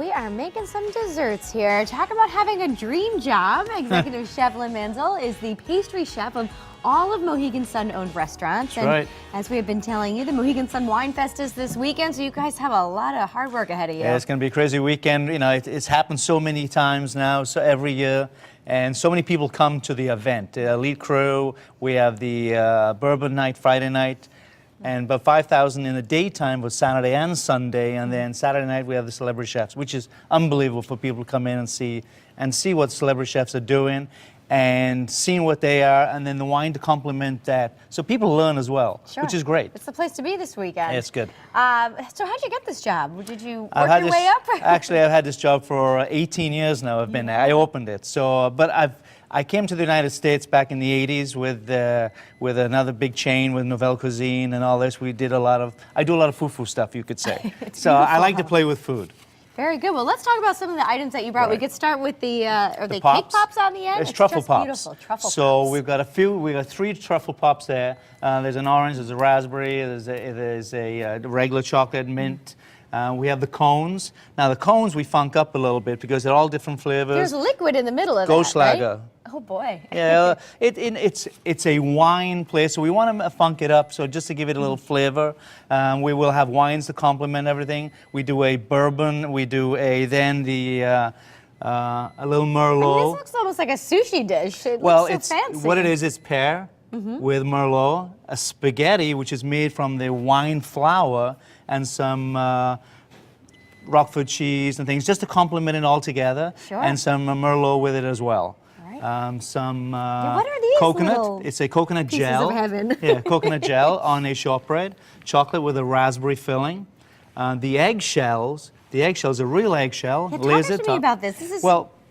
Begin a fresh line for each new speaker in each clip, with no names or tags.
we are making some desserts here. Talk about having a dream job. Executive Chef Lynn Mansel is the pastry chef of all of Mohegan Sun-owned restaurants.
That's right.
As we have been telling you, the Mohegan Sun WineFest is this weekend, so you guys have a lot of hard work ahead of you.
Yeah, it's going to be a crazy weekend. You know, it's happened so many times now, so every year, and so many people come to the event. Elite crew, we have the bourbon night Friday night, and about 5,000 in the daytime was Saturday and Sunday, and then Saturday night we have the celebrity chefs, which is unbelievable for people to come in and see what celebrity chefs are doing and seeing what they are, and then the wine to complement that. So people learn as well,
Sure.
which is great.
It's the place to be this weekend.
Yeah, it's good.
So how'd you get this job? Did you work your way up?
Actually, I've had this job for 18 years now. I've been there. I opened it. So, but I came to the United States back in the 80s with another big chain with Nouvelle Cuisine and all this. I do a lot of foo-foo stuff, you could say. So I like to play with food.
Very good. Well, let's talk about some of the items that you brought.
Right.
We could start with the cake
pops.
pops on the end?
It's truffle
just
pops.
Beautiful. Truffle
so
pops.
we've got 3 truffle pops there. There's an orange, there's a raspberry, there's a regular chocolate mint. We have the cones. Now the cones we funk up a little bit because they're all different flavors.
There's liquid in the middle of
Ghost
that, right?
lager.
Oh boy.
Yeah, it's a wine place, so we want to funk it up. So just to give it a little flavor, we will have wines to complement everything. We do a bourbon. We do a little Merlot.
I mean, this looks almost like a sushi dish. It
Well,
looks so fancy.
what it is. It's pear with Merlot, a spaghetti which is made from the wine flour, and some Roquefort cheese and things, just to complement it all together.
Sure.
And some Merlot with it as well.
Right.
Some
what are these
coconut.
little
It's a coconut
pieces
gel.
of heaven?
Yeah, coconut gel on a shortbread. Chocolate with a raspberry filling. The eggshells are real eggshell.
Yeah,
laser
talk to me about this. This is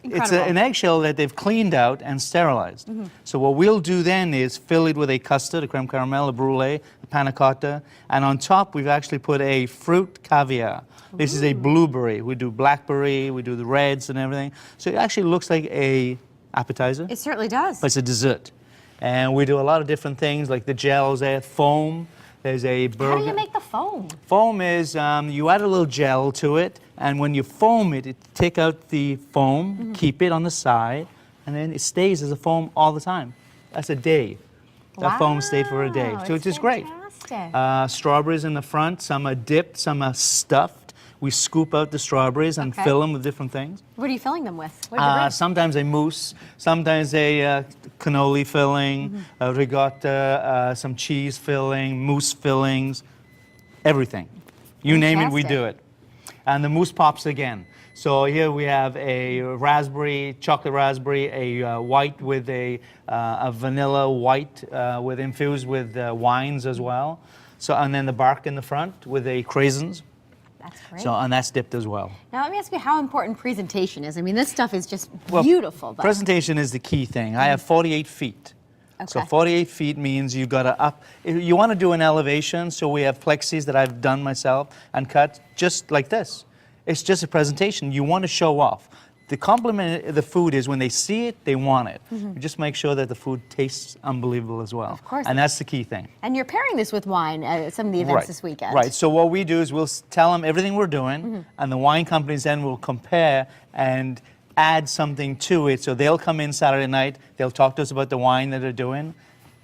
it's
incredible.
an eggshell that they've cleaned out and sterilized. So what we'll do then is fill it with a custard, a creme caramel, a brulee, a panna cotta, and on top we've actually put a fruit caviar. This is a blueberry. We do blackberry, we do the reds and everything. So it actually looks like a appetizer.
It certainly does.
But it's a dessert. And we do a lot of different things, like the gels there, foam. There's a burger.
How do you make the foam?
Foam is, you add a little gel to it, and when you foam it, take out the foam, keep it on the side, and then it stays as a foam all the time. That's a day. That foam stayed for a day. So it's just great. Strawberries in the front. Some are dipped, some are stuffed. We scoop out the strawberries and fill them with different things.
What are you filling them with? What did you bring?
Sometimes a mousse, sometimes a cannoli filling, ricotta, some cheese filling, mousse fillings, everything. You name it, we do it. And the mousse pops again. So here we have a raspberry, chocolate raspberry, a white with a vanilla white infused with wines as well. So, and then the bark in the front with a craisins.
That's great.
So, and that's dipped as well.
Now let me ask you how important presentation is. I mean, this stuff is just beautiful. But
Presentation is the key thing. I have 48 feet.
Okay.
So 48 feet means you got to up. If you want to do an elevation, so we have plexis that I've done myself and cut just like this. It's just a presentation. You want to show off. The compliment of the food is when they see it, they want it. You just make sure that the food tastes unbelievable as well.
Of course.
And that's the key thing.
And you're pairing this with wine at some of the events this weekend.
Right. So what we do is we'll tell them everything we're doing, and the wine companies then will compare and add something to it. So they'll come in Saturday night, they'll talk to us about the wine that they're doing,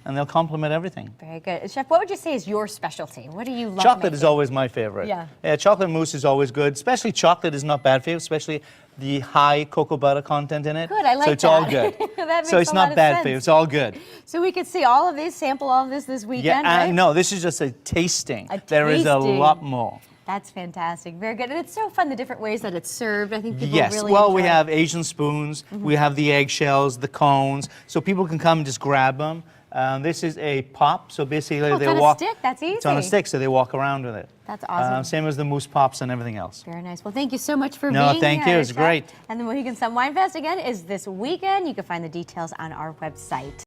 and they'll compliment everything.
Very good. Chef, what would you say is your specialty? What do you love
Chocolate
making?
is always my favorite.
Yeah.
Chocolate mousse is always good. Especially chocolate is not bad for you, especially the high cocoa butter content in it.
Good, I like
So it's
that.
all good.
That makes
so it's
a
not
lot
bad
of
for you,
sense.
it's all good.
So we could see all of this, sample all of this weekend,
Yeah,
right?
no, this is just a tasting.
A
There is a
tasting.
lot more.
That's fantastic. Very good. And it's so fun, the different ways that it's served. I think people
Yes,
really
well,
enjoy
we
it.
have Asian spoons, we have the eggshells, the cones, so people can come and just grab them. This is a pop, so basically
it's
they
on a
walk.
stick, that's
It's on a
easy.
stick, so they walk around with it.
That's awesome.
Same as the mousse pops and everything else.
Very nice. Well, thank you so much for
No,
being
thank
here.
you. It's
Chef.
great.
And the Mohegan Sun WineFest, again, is this weekend. You can find the details on our website.